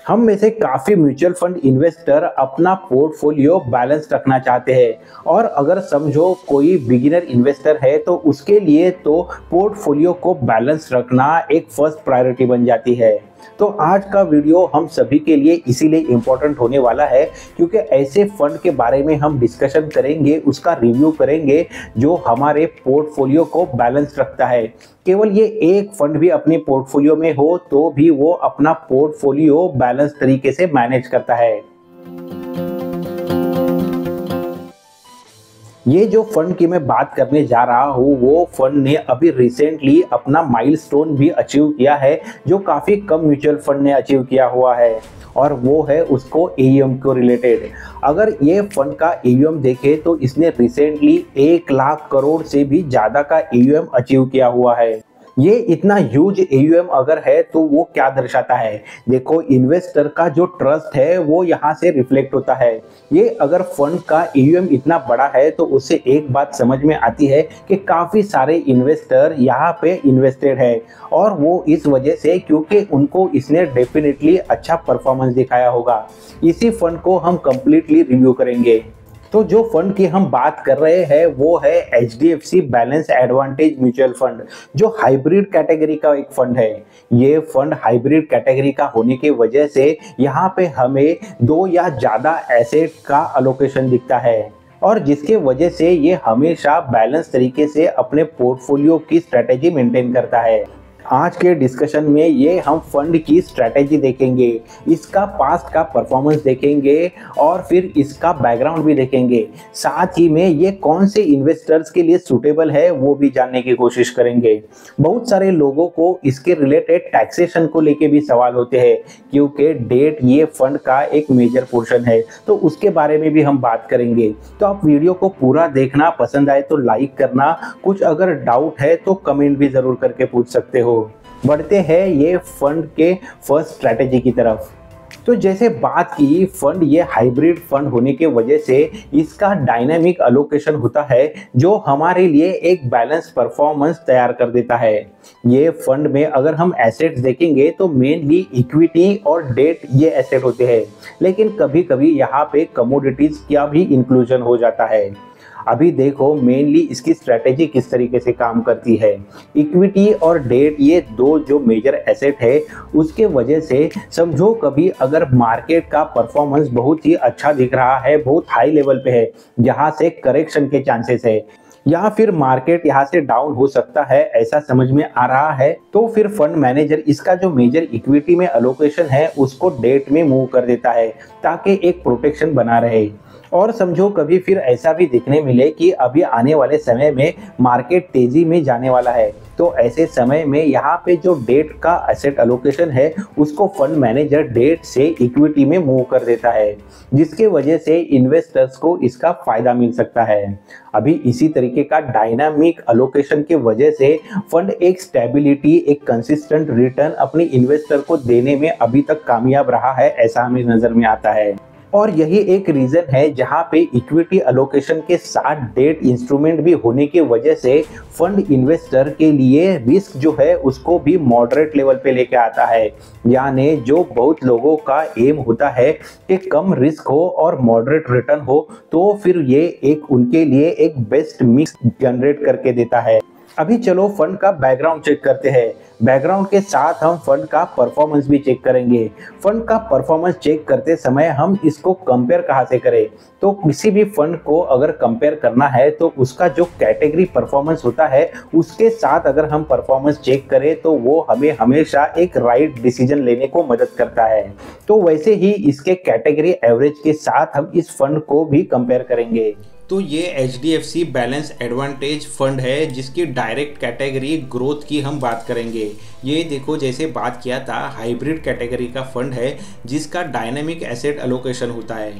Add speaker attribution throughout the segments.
Speaker 1: हम में से काफ़ी म्यूचुअल फंड इन्वेस्टर अपना पोर्टफोलियो बैलेंस रखना चाहते हैं और अगर समझो कोई बिगिनर इन्वेस्टर है तो उसके लिए तो पोर्टफोलियो को बैलेंस रखना एक फर्स्ट प्रायोरिटी बन जाती है। तो आज का वीडियो हम सभी के लिए इसीलिए इम्पोर्टेंट होने वाला है क्योंकि ऐसे फंड के बारे में हम डिस्कशन करेंगे, उसका रिव्यू करेंगे जो हमारे पोर्टफोलियो को बैलेंस रखता है। केवल ये एक फंड भी अपने पोर्टफोलियो में हो तो भी वो अपना पोर्टफोलियो बैलेंस तरीके से मैनेज करता है। ये जो फंड की मैं बात करने जा रहा हूँ वो फंड ने अभी रिसेंटली अपना माइलस्टोन भी अचीव किया है जो काफ़ी कम म्यूचुअल फंड ने अचीव किया हुआ है और वो है उसको एयूएम को रिलेटेड। अगर ये फंड का एयूएम देखें तो इसने रिसेंटली 1 लाख करोड़ से भी ज़्यादा का एयूएम अचीव किया हुआ है। ये इतना ह्यूज एयूएम अगर है तो वो क्या दर्शाता है? देखो, इन्वेस्टर का जो ट्रस्ट है वो यहाँ से रिफ्लेक्ट होता है। ये अगर फंड का एयूएम इतना बड़ा है तो उससे एक बात समझ में आती है कि काफ़ी सारे इन्वेस्टर यहाँ पे इन्वेस्टेड है और वो इस वजह से क्योंकि उनको इसने डेफिनेटली अच्छा परफॉर्मेंस दिखाया होगा। इसी फंड को हम कंप्लीटली रिव्यू करेंगे। तो जो फंड की हम बात कर रहे हैं वो है HDFC balance advantage mutual fund जो हाइब्रिड कैटेगरी का एक फंड है। ये फंड हाइब्रिड कैटेगरी का होने की वजह से यहाँ पे हमें 2 या ज़्यादा एसेट का अलोकेशन दिखता है और जिसके वजह से ये हमेशा बैलेंस तरीके से अपने पोर्टफोलियो की स्ट्रेटेजी मेंटेन करता है। आज के डिस्कशन में ये हम फंड की स्ट्रेटेजी देखेंगे, इसका पास्ट का परफॉर्मेंस देखेंगे और फिर इसका बैकग्राउंड भी देखेंगे। साथ ही में ये कौन से इन्वेस्टर्स के लिए सूटेबल है वो भी जानने की कोशिश करेंगे। बहुत सारे लोगों को इसके रिलेटेड टैक्सेशन को लेके भी सवाल होते हैं क्योंकि डेट ये फंड का एक मेजर पोर्शन है, तो उसके बारे में भी हम बात करेंगे। तो आप वीडियो को पूरा देखना, पसंद आए तो लाइक करना, कुछ अगर डाउट है तो कमेंट भी ज़रूर करके पूछ सकते हो। बढ़ते हैं ये फंड के फर्स्ट स्ट्रैटेजी की तरफ। तो जैसे बात की, फंड ये हाइब्रिड फंड होने के वजह से इसका डायनामिक अलोकेशन होता है जो हमारे लिए एक बैलेंस परफॉर्मेंस तैयार कर देता है। ये फंड में अगर हम एसेट्स देखेंगे तो मेनली इक्विटी और डेट ये एसेट होते हैं, लेकिन कभी कभी यहाँ पे कमोडिटीज का भी इंक्लूजन हो जाता है। अभी देखो मेनली इसकी स्ट्रेटेजी किस तरीके से काम करती है। इक्विटी और डेट ये 2 जो मेजर एसेट है उसके वजह से समझो कभी अगर मार्केट का परफॉर्मेंस बहुत ही अच्छा दिख रहा है, बहुत हाई लेवल पे है जहां से करेक्शन के चांसेस है या फिर मार्केट यहाँ से डाउन हो सकता है ऐसा समझ में आ रहा है, तो फिर फंड मैनेजर इसका जो मेजर इक्विटी में अलोकेशन है उसको डेट में मूव कर देता है ताकि एक प्रोटेक्शन बना रहे। और समझो कभी फिर ऐसा भी देखने मिले कि अभी आने वाले समय में मार्केट तेजी में जाने वाला है, तो ऐसे समय में यहाँ पे जो डेट का एसेट अलोकेशन है उसको फंड मैनेजर डेट से इक्विटी में मूव कर देता है, जिसके वजह से इन्वेस्टर्स को इसका फायदा मिल सकता है। अभी इसी तरीके का डायनामिक अलोकेशन की वजह से फंड एक स्टेबिलिटी, एक कंसिस्टेंट रिटर्न अपने इन्वेस्टर को देने में अभी तक कामयाब रहा है, ऐसा हमें नजर में आता है। और यही एक रीजन है जहां पे इक्विटी अलोकेशन के साथ डेट इंस्ट्रूमेंट भी होने की वजह से फंड इन्वेस्टर के लिए रिस्क जो है उसको भी मॉडरेट लेवल पे लेके आता है। यानी जो बहुत लोगों का एम होता है कि कम रिस्क हो और मॉडरेट रिटर्न हो, तो फिर ये एक उनके लिए एक बेस्ट मिक्स जनरेट करके देता है। अभी चलो फंड का बैकग्राउंड चेक करते हैं। बैकग्राउंड के साथ हम फंड का परफॉर्मेंस भी चेक करेंगे। फंड का परफॉर्मेंस चेक करते समय हम इसको कंपेयर कहाँ से करें? तो किसी भी फंड को अगर कंपेयर करना है तो उसका जो कैटेगरी परफॉर्मेंस होता है उसके साथ अगर हम परफॉर्मेंस चेक करें तो वो हमें हमेशा एक राइट डिसीजन लेने को मदद करता है। तो वैसे ही इसके कैटेगरी एवरेज के साथ हम इस फंड को भी कंपेयर करेंगे।
Speaker 2: तो ये HDFC बैलेंस एडवांटेज फंड है जिसकी डायरेक्ट कैटेगरी ग्रोथ की हम बात करेंगे। ये देखो, जैसे बात किया था, हाइब्रिड कैटेगरी का फंड है जिसका डायनेमिक एसेट अलोकेशन होता है।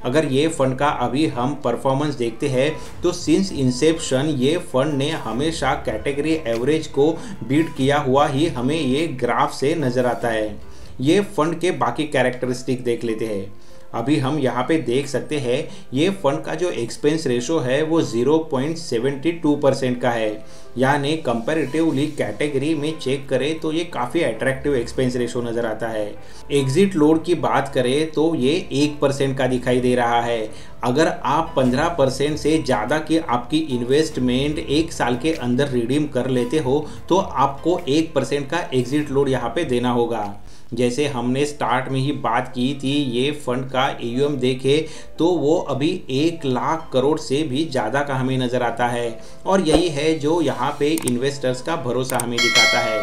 Speaker 2: अगर ये फंड का अभी हम परफॉर्मेंस देखते हैं तो सिंस इंसेप्शन ये फंड ने हमेशा कैटेगरी एवरेज को बीट किया हुआ ही हमें ये ग्राफ से नज़र आता है। ये फंड के बाकी कैरेक्टरिस्टिक देख लेते हैं। अभी हम यहाँ पे देख सकते हैं ये फंड का जो एक्सपेंस रेशो है वो 0.72% का है। यानी कंपैरेटिवली कैटेगरी में चेक करें तो ये काफ़ी अट्रैक्टिव एक्सपेंस रेशो नज़र आता है। एग्जिट लोड की बात करें तो ये 1% का दिखाई दे रहा है। अगर आप 15% से ज़्यादा की आपकी इन्वेस्टमेंट 1 साल के अंदर रिडीम कर लेते हो तो आपको 1% का एग्जिट लोड यहाँ पे देना होगा। जैसे हमने स्टार्ट में ही बात की थी, ये फंड का AUM देखे तो वो अभी 1 लाख करोड़ से भी ज़्यादा का हमें नज़र आता है और यही है जो यहाँ पे इन्वेस्टर्स का भरोसा हमें दिखाता है।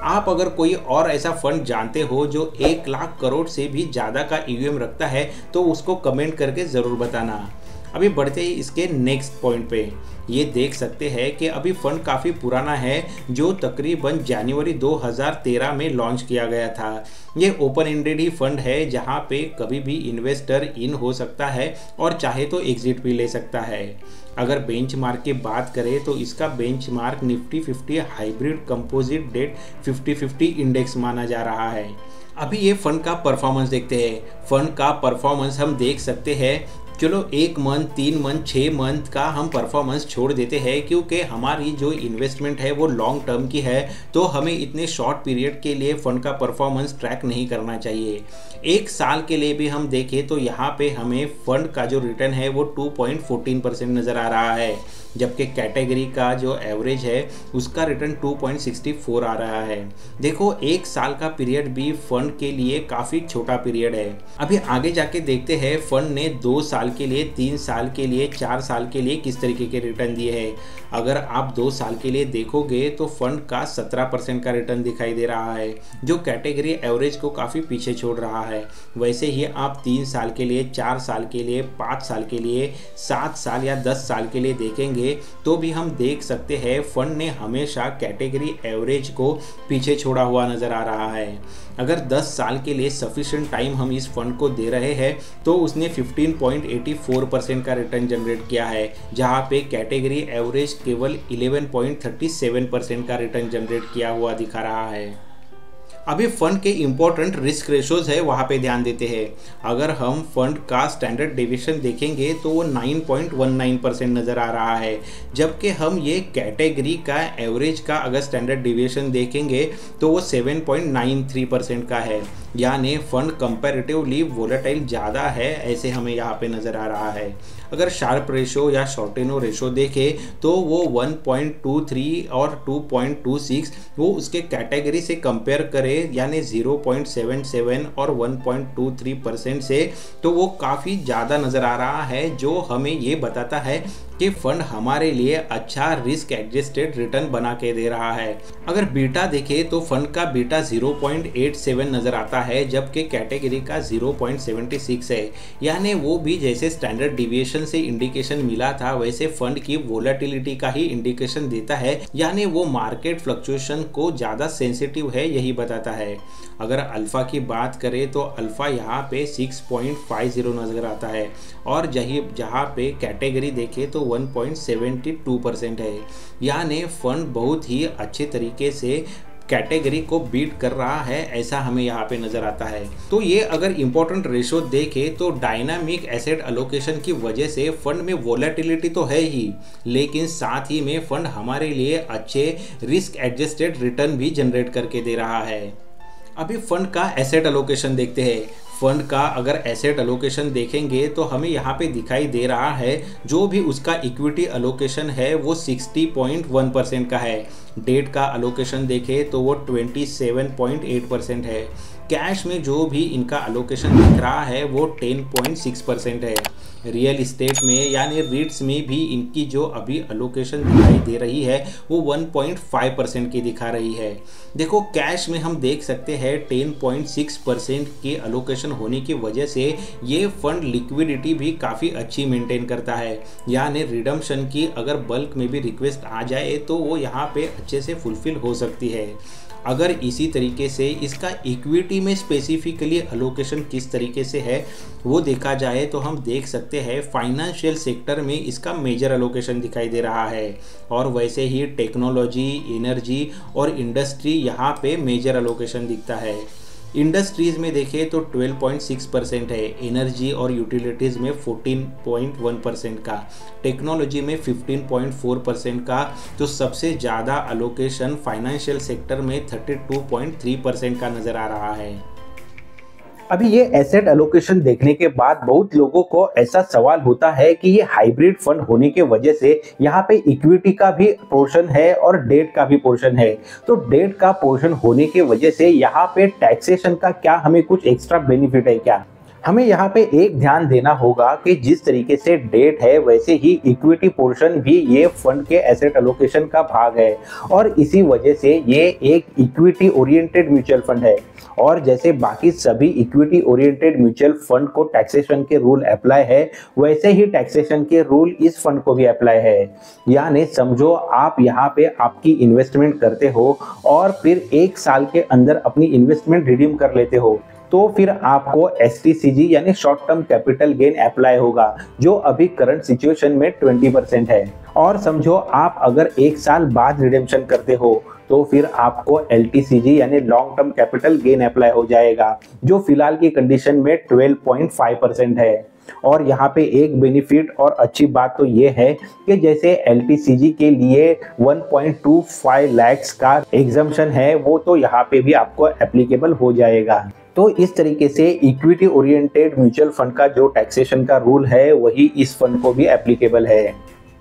Speaker 2: आप अगर कोई और ऐसा फंड जानते हो जो 1 लाख करोड़ से भी ज़्यादा का AUM रखता है तो उसको कमेंट करके ज़रूर बताना। अभी बढ़ते ही इसके नेक्स्ट पॉइंट पे, ये देख सकते हैं कि अभी फंड काफ़ी पुराना है जो तकरीबन जनवरी 2013 में लॉन्च किया गया था। ये ओपन एंडेड ही फंड है जहाँ पे कभी भी इन्वेस्टर इन हो सकता है और चाहे तो एग्जिट भी ले सकता है। अगर बेंचमार्क की बात करें तो इसका benchmark Nifty 50 hybrid composite debt 50-50 index माना जा रहा है। अभी ये फंड का परफॉर्मेंस देखते हैं। फंड का परफॉर्मेंस हम देख सकते हैं, चलो 1 मंथ, 3 मंथ, 6 मंथ का हम परफॉर्मेंस छोड़ देते हैं क्योंकि हमारी जो इन्वेस्टमेंट है वो लॉन्ग टर्म की है, तो हमें इतने शॉर्ट पीरियड के लिए फंड का परफॉर्मेंस ट्रैक नहीं करना चाहिए। 1 साल के लिए भी हम देखें तो यहाँ पे हमें फंड का जो रिटर्न है वो 2.14% नज़र आ रहा है, जबकि कैटेगरी का जो एवरेज है उसका रिटर्न 2.64 आ रहा है। देखो 1 साल का पीरियड भी फंड के लिए काफ़ी छोटा पीरियड है। अभी आगे जाके देखते हैं फंड ने 2 साल के लिए, 3 साल के लिए, 4 साल के लिए किस तरीके के रिटर्न दिए हैं। अगर आप 2 साल के लिए देखोगे तो फंड का 17% का रिटर्न दिखाई दे रहा है जो कैटेगरी एवरेज को काफ़ी पीछे छोड़ रहा है। वैसे ही आप 3 साल के लिए, 4 साल के लिए, 5 साल के लिए, 7 साल या 10 साल के लिए देखेंगे तो भी हम देख सकते हैं फंड ने हमेशा कैटेगरी एवरेज को पीछे छोड़ा हुआ नजर आ रहा है। अगर 10 साल के लिए सफिशिएंट टाइम हम इस फंड को दे रहे हैं तो उसने 15.84% का रिटर्न जनरेट किया है, जहां पे कैटेगरी एवरेज केवल 11.37% का रिटर्न जनरेट किया हुआ दिखा रहा है। अभी फंड के इम्पोर्टेंट रिस्क रेशोज है वहाँ पे ध्यान देते हैं। अगर हम फंड का स्टैंडर्ड डेविएशन देखेंगे तो वो 9.19% नज़र आ रहा है, जबकि हम ये कैटेगरी का एवरेज का अगर स्टैंडर्ड डेविएशन देखेंगे तो वो 7.93% का है। यानी फंड कंपैरेटिवली वोलेटाइल ज़्यादा है ऐसे हमें यहाँ पे नज़र आ रहा है। अगर शार्प रेशो या शॉर्टेनो रेशो देखें तो वो 1.23 और 2.26 वो उसके कैटेगरी से कंपेयर करें यानी 0.77 और 1.23% से तो वो काफ़ी ज़्यादा नज़र आ रहा है, जो हमें ये बताता है कि फंड हमारे लिए अच्छा रिस्क एडजस्टेड रिटर्न बना के दे रहा है। अगर बीटा देखें तो फंड का बीटा 0.87 नज़र आता है, जबकि कैटेगरी का 0.76 है। यानी वो भी जैसे स्टैंडर्ड डिविएशन से इंडिकेशन मिला था वैसे फंड की वोलेटिलिटी का ही इंडिकेशन देता है, यानी वो मार्केट फ्लक्चुएशन को ज़्यादा सेंसिटिव है यही बताता है। अगर अल्फ़ा की बात करें तो अल्फ़ा यहाँ पे 6.50 नज़र आता है और जहाँ पे कैटेगरी देखें तो 1.72% है। यानी फंड बहुत ही अच्छे तरीके से कैटेगरी को बीट कर रहा है ऐसा हमें यहाँ पे नज़र आता है। तो ये अगर इम्पोर्टेंट रेशो देखें तो डायनामिक एसेट अलोकेशन की वजह से फंड में वोलेटिलिटी तो है ही, लेकिन साथ ही में फंड हमारे लिए अच्छे रिस्क एडजस्टेड रिटर्न भी जनरेट करके दे रहा है। अभी फंड का एसेट अलोकेशन देखते हैं। फंड का अगर एसेट अलोकेशन देखेंगे तो हमें यहाँ पे दिखाई दे रहा है जो भी उसका इक्विटी अलोकेशन है वो 60.1% का है। डेट का अलोकेशन देखें तो वो 27.8% है। कैश में जो भी इनका अलोकेशन दिख रहा है वो 10.6% है। रियल इस्टेट में यानी रीट्स में भी इनकी जो अभी अलोकेशन दिखाई दे रही है वो 1.5% की दिखा रही है। देखो कैश में हम देख सकते हैं 10.6% की अलोकेशन होने की वजह से ये फंड लिक्विडिटी भी काफ़ी अच्छी मेंटेन करता है, यानी रिडम्पशन की अगर बल्क में भी रिक्वेस्ट आ जाए तो वो यहाँ पे अच्छे से फुलफिल हो सकती है। अगर इसी तरीके से इसका इक्विटी में स्पेसिफिकली अलोकेशन किस तरीके से है वो देखा जाए तो हम देख सकते हैं फाइनेंशियल सेक्टर में इसका मेजर अलोकेशन दिखाई दे रहा है और वैसे ही टेक्नोलॉजी, एनर्जी और इंडस्ट्री यहाँ पे मेजर अलोकेशन दिखता है। इंडस्ट्रीज़ में देखें तो 12.6% है, एनर्जी और यूटिलिटीज़ में 14.1% का, टेक्नोलॉजी में 15.4% का, तो सबसे ज़्यादा अलोकेशन फाइनेंशियल सेक्टर में 32.3% का नज़र आ रहा है।
Speaker 1: अभी ये एसेट एलोकेशन देखने के बाद बहुत लोगों को ऐसा सवाल होता है कि ये हाइब्रिड फंड होने के वजह से यहाँ पे इक्विटी का भी पोर्शन है और डेट का भी पोर्शन है। तो डेट का पोर्शन होने के वजह से यहाँ पे टैक्सेशन का क्या हमें कुछ एक्स्ट्रा बेनिफिट है क्या? हमें यहाँ पे एक ध्यान देना होगा कि जिस तरीके से डेट है वैसे ही इक्विटी पोर्शन भी ये फंड के एसेट एलोकेशन का भाग है और इसी वजह से ये एक इक्विटी ओरिएंटेड म्यूचुअल फंड है। और जैसे बाकी सभी इक्विटी ओरिएंटेड म्यूचुअल फंड को टैक्सेशन के रूल अप्लाई है वैसे ही टैक्सेशन के रूल इस फंड को भी अप्लाई है। यानी समझो आप यहाँ पे आपकी इन्वेस्टमेंट करते हो और फिर 1 साल के अंदर अपनी इन्वेस्टमेंट रिडीम कर लेते हो तो फिर आपको STCG यानी short term capital gain apply होगा जो अभी करंट सिचुएशन में 20% है। और समझो आप अगर 1 साल बाद रिडेम्पशन करते हो तो फिर आपको LTCG यानी long term capital gain apply हो जाएगा जो फिलहाल की कंडीशन में 12.5% है। और यहाँ पे एक बेनिफिट और अच्छी बात तो ये है कि जैसे LTCG के लिए 1.25 लाख का एग्जम्पशन है वो तो यहाँ पे भी आपको एप्लीकेबल हो जाएगा। तो इस तरीके से इक्विटी ओरिएंटेड म्यूचुअल फंड का जो टैक्सेशन का रूल है वही इस फंड को भी एप्लीकेबल है।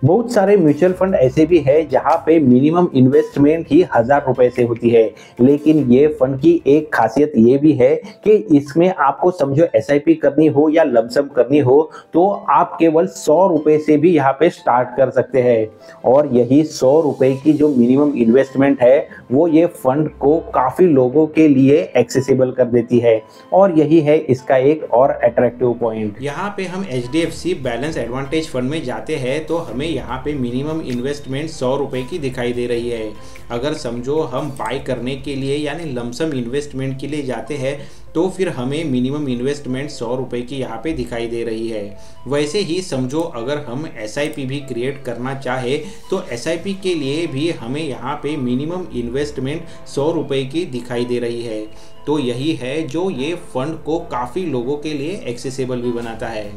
Speaker 1: बहुत सारे म्यूचुअल फंड ऐसे भी है जहाँ पे मिनिमम इन्वेस्टमेंट ही 1000 रुपए से होती है, लेकिन ये फंड की एक खासियत ये भी है कि इसमें आपको समझो SIP करनी हो या लमसम करनी हो तो आप केवल 100 रुपए से भी यहाँ पे स्टार्ट कर सकते हैं। और यही 100 रुपए की जो मिनिमम इन्वेस्टमेंट है वो ये फंड को काफी लोगों के लिए एक्सेसिबल कर देती है और यही है इसका एक और अट्रैक्टिव पॉइंट।
Speaker 2: यहाँ पे हम HDFC बैलेंस एडवांटेज फंड में जाते हैं तो हमें यहाँ पे मिनिमम इन्वेस्टमेंट 100 रुपए की दिखाई दे रही है। अगर समझो हम बाय करने के लिए यानी लमसम इन्वेस्टमेंट के लिए जाते हैं तो फिर हमें मिनिमम इन्वेस्टमेंट 100 रुपए की यहाँ पे दिखाई दे रही है। वैसे ही समझो अगर हम SIP भी क्रिएट करना चाहे तो SIP के लिए भी हमें यहाँ पे मिनिमम इन्वेस्टमेंट 100 रुपए की दिखाई दे रही है। तो यही है जो ये फंड को काफ़ी लोगों के लिए एक्सेसिबल भी बनाता है।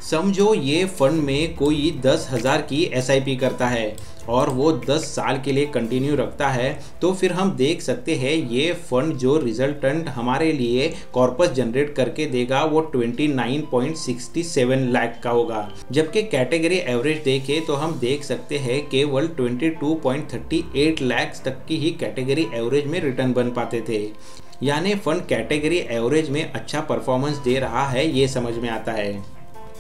Speaker 2: समझो ये फंड में कोई 10,000 की SIP करता है और वो 10 साल के लिए कंटिन्यू रखता है तो फिर हम देख सकते हैं ये फंड जो रिजल्टेंट हमारे लिए कॉर्पस जनरेट करके देगा वो 29.67 लाख का होगा। जबकि कैटेगरी एवरेज देखें तो हम देख सकते हैं केवल 22.38 लाख तक की ही कैटेगरी एवरेज में रिटर्न बन पाते थे। यानी फंड कैटेगरी एवरेज में अच्छा परफॉर्मेंस दे रहा है ये समझ में आता है।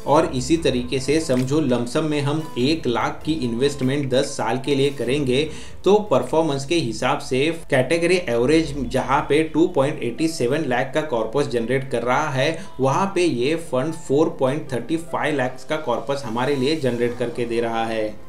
Speaker 2: और इसी तरीके से समझो लमसम में हम 1 लाख की इन्वेस्टमेंट 10 साल के लिए करेंगे तो परफॉर्मेंस के हिसाब से कैटेगरी एवरेज जहां पे 2.87 लाख का कॉर्पस जनरेट कर रहा है वहां पे ये फंड 4.35 लाख का कॉर्पस हमारे लिए जनरेट करके दे रहा है।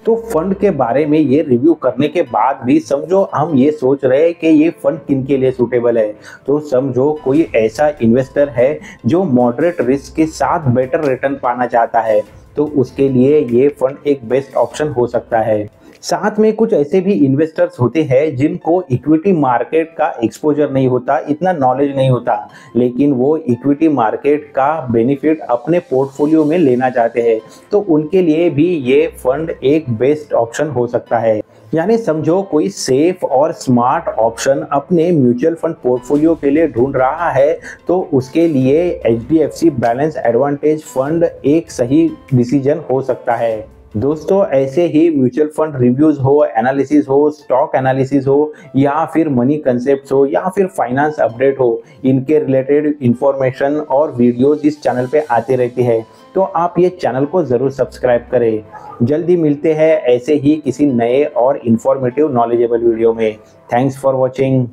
Speaker 1: तो फंड के बारे में ये रिव्यू करने के बाद भी समझो हम ये सोच रहे हैं कि ये फंड किन के लिए सूटेबल है। तो समझो कोई ऐसा इन्वेस्टर है जो मॉडरेट रिस्क के साथ बेटर रिटर्न पाना चाहता है तो उसके लिए ये फंड एक बेस्ट ऑप्शन हो सकता है। साथ में कुछ ऐसे भी इन्वेस्टर्स होते हैं जिनको इक्विटी मार्केट का एक्सपोजर नहीं होता, इतना नॉलेज नहीं होता, लेकिन वो इक्विटी मार्केट का बेनिफिट अपने पोर्टफोलियो में लेना चाहते हैं तो उनके लिए भी ये फंड एक बेस्ट ऑप्शन हो सकता है। यानी समझो कोई सेफ और स्मार्ट ऑप्शन अपने म्यूचुअल फंड पोर्टफोलियो के लिए ढूंढ रहा है तो उसके लिए HDFC बैलेंस एडवांटेज फंड एक सही डिसीजन हो सकता है। दोस्तों ऐसे ही म्यूचुअल फंड रिव्यूज हो, एनालिसिस हो, स्टॉक एनालिसिस हो या फिर मनी कंसेप्ट्स हो या फिर फाइनेंस अपडेट हो, इनके रिलेटेड इंफॉर्मेशन और वीडियोस इस चैनल पे आते रहती है तो आप ये चैनल को ज़रूर सब्सक्राइब करें। जल्दी मिलते हैं ऐसे ही किसी नए और इन्फॉर्मेटिव नॉलेजेबल वीडियो में। Thanks for watching.